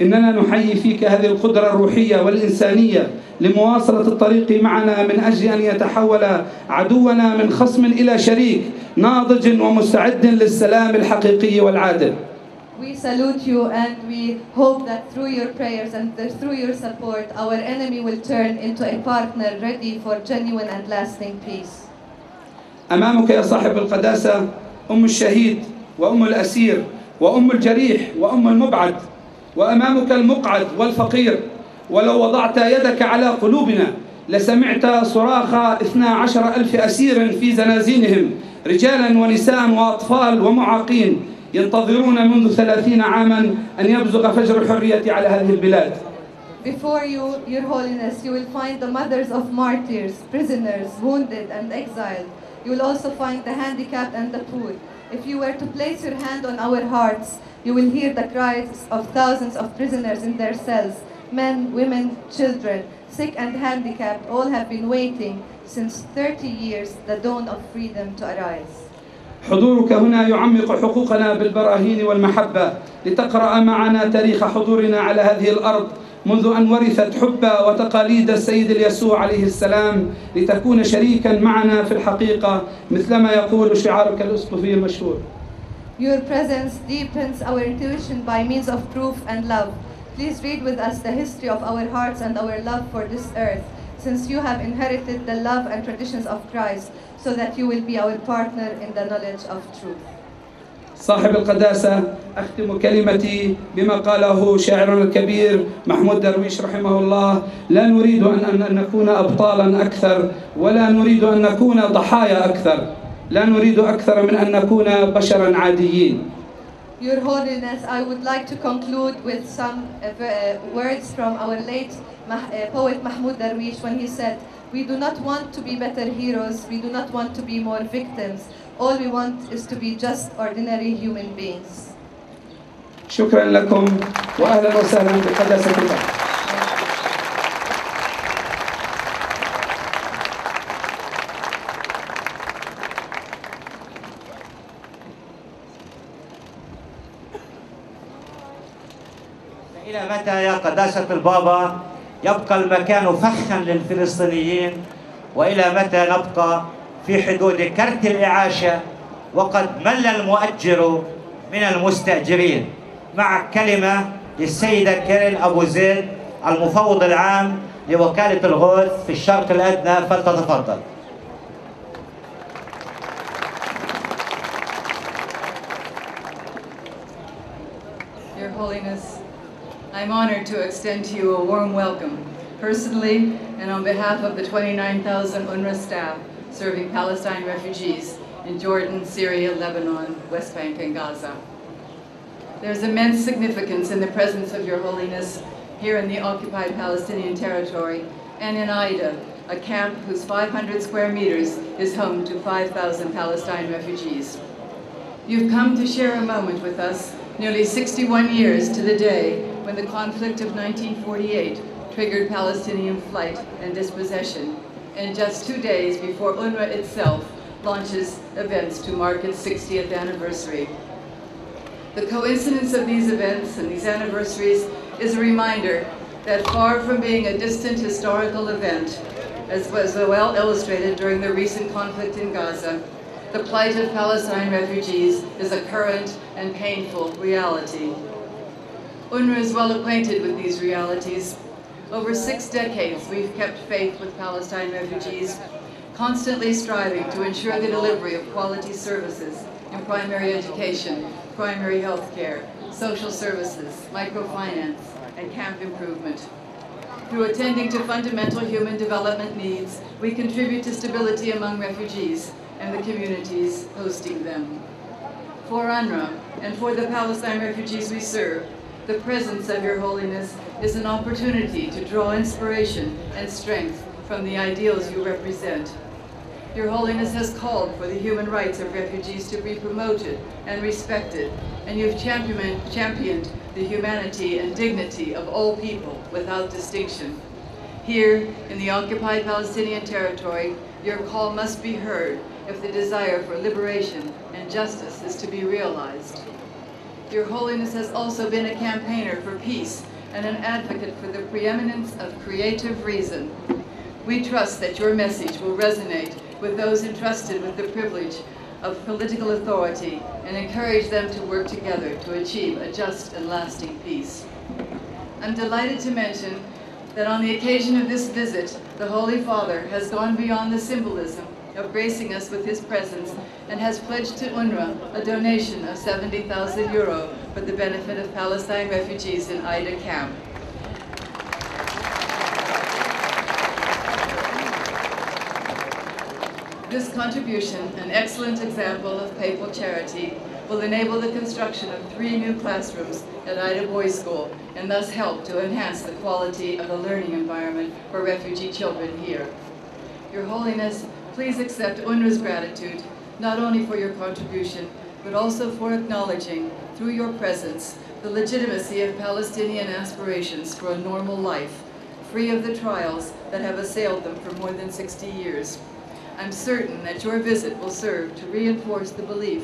إننا نحيي فيك هذه القدرة الروحية والإنسانية لمواصلة الطريق معنا من أجل أن يتحول عدونا من خصم إلى شريك ناضج ومستعد للسلام الحقيقي والعادل. We salute you and we hope that through your prayers and through your support, our enemy will turn into a partner ready for genuine and lasting peace. أمامك يا صاحب القداسة أم الشهيد وأم الأسير وأم الجريح وأم المبعد، وأمامك المقعد والفقير. ولو وضعت يدك على قلوبنا لسمعت صراخ 12,000 أسير في زنازينهم، رجالا ونساء وأطفال ومعاقين ينتظرون منذ 30 عاما أن يبزغ فجر الحرية على هذه البلاد. Before you, Your Holiness, you will find the mothers of martyrs, prisoners, wounded and exiled. You will also find the handicapped and the poor. If you were to place your hand on our hearts, you will hear the cries of thousands of prisoners in their cells. Men, women, children, sick and handicapped, all have been waiting since 30 years the dawn of freedom to arise. حضورك هنا يعمق حقوقنا بالبراهين والمحبة لتقرأ معنا تاريخ حضورنا على هذه الأرض منذ أن ورثت حب وتقاليد السيد يسوع عليه السلام، لتكون شريكا معنا في الحقيقة مثلما يقول شعارك الأسقفي المشهور. Your presence deepens our intuition by means of proof and love. Please read with us the history of our hearts and our love for this earth, since you have inherited the love and traditions of Christ, so that you will be our partner in the knowledge of truth. صاحب القداسة، أختم كلمتي بما قاله شاعرنا الكبير محمود درويش رحمه الله: لا نريد أن نكون أبطالا أكثر، ولا نريد أن نكون ضحايا أكثر، لا نريد أكثر من أن نكون بشرا عاديين. Your Holiness, I would like to conclude with some words from our late poet Mahmoud Darwish when he said, "We do not want to be better heroes, we do not want to be more victims. All we want is to be just ordinary human beings." شكرا لكم وأهلا وسهلا بقداسة الله. إلى متى يا قداسة البابا يبقى المكان فخا للفلسطينيين؟ وإلى متى نبقى في حدود كرت الإعاشة وقد مل المؤجر من المستأجرين؟ مع كلمة للسيدة كيرين أبو زيد المفوض العام لوكالة الغوث في الشرق الأدنى، فلتتفضل. Your Holiness, I'm honored to extend to you a warm welcome, personally and on behalf of the 29,000 UNRWA staff serving Palestine refugees in Jordan, Syria, Lebanon, West Bank, and Gaza. There's immense significance in the presence of Your Holiness here in the occupied Palestinian territory and in Aida, a camp whose 500 square meters is home to 5,000 Palestine refugees. You've come to share a moment with us nearly 61 years to the day when the conflict of 1948 triggered Palestinian flight and dispossession, and just 2 days before UNRWA itself launches events to mark its 60th anniversary. The coincidence of these events and these anniversaries is a reminder that far from being a distant historical event, as was well illustrated during the recent conflict in Gaza, the plight of Palestine refugees is a current and painful reality. UNRWA is well acquainted with these realities. Over 6 decades, we've kept faith with Palestine refugees, constantly striving to ensure the delivery of quality services in primary education, primary health care, social services, microfinance, and camp improvement. Through attending to fundamental human development needs, we contribute to stability among refugees and the communities hosting them. For UNRWA and for the Palestine refugees we serve, the presence of Your Holiness is an opportunity to draw inspiration and strength from the ideals you represent. Your Holiness has called for the human rights of refugees to be promoted and respected, and you've championed the humanity and dignity of all people without distinction. Here, in the occupied Palestinian territory, your call must be heard if the desire for liberation and justice is to be realized. Your Holiness has also been a campaigner for peace and an advocate for the preeminence of creative reason. We trust that your message will resonate with those entrusted with the privilege of political authority and encourage them to work together to achieve a just and lasting peace. I'm delighted to mention that on the occasion of this visit, the Holy Father has gone beyond the symbolism of gracing us with his presence and has pledged to UNRWA a donation of €70,000 for the benefit of Palestine refugees in Aida camp. This contribution, an excellent example of papal charity, will enable the construction of 3 new classrooms at Aida Boys School and thus help to enhance the quality of the learning environment for refugee children here. Your Holiness, please accept UNRWA's gratitude, not only for your contribution, but also for acknowledging, through your presence, the legitimacy of Palestinian aspirations for a normal life, free of the trials that have assailed them for more than 60 years. I'm certain that your visit will serve to reinforce the belief